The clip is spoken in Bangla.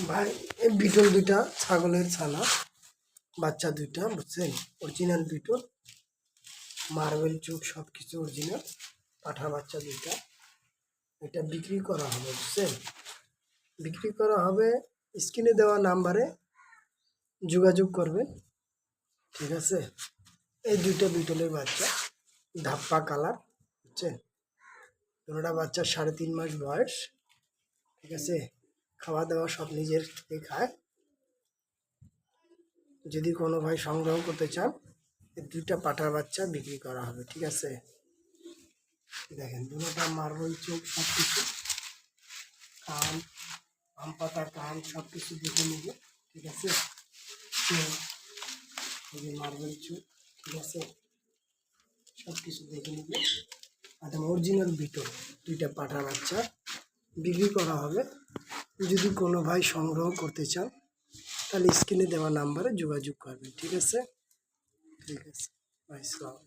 ভাই এই বিটল দুইটা ছাগলের ছানা, বাচ্চা দুইটা, বুঝছেন? অরিজিনাল বিটল, মার্বেল চোখ, সব কিছু অরিজিনাল, পাঠা বাচ্চা দুইটা। এটা বিক্রি করা হবে, বুঝছেন? বিক্রি করা হবে, স্ক্রিনে দেওয়া নাম্বারে যোগাযোগ করবেন, ঠিক আছে? এই দুইটা বিটলের বাচ্চা, ধাপ্পা কালার, বুঝছেন? দুটোটা বাচ্চা 3.5 মাস বয়স, ঠিক আছে? খাওয়া দাওয়া সব নিজের থেকে খায়। যদি কোনো ভাই সংগ্রহ করতে চান, এই দুইটা পাঠার বাচ্চা বিক্রি করা হবে, ঠিক আছে? দেখেন দুটোটা মার্বেল চোখ, সব কিছু, কান, আম পাতা কান, সব কিছু দেখে নেবে, ঠিক আছে? এই যে মার্বেল চোখ, ঠিক আছে? সব কিছু দেখে নেবে। একদম অরিজিনাল বিটল দুইটা পাঠা বাচ্চা বিক্রি করা হবে। যদি কোনো ভাই সংগ্রহ করতে চান, তাহলে স্ক্রিনে দেওয়া নাম্বারে যোগাযোগ করবেন, ঠিক আছে? ঠিক আছে ভাই, সালাম।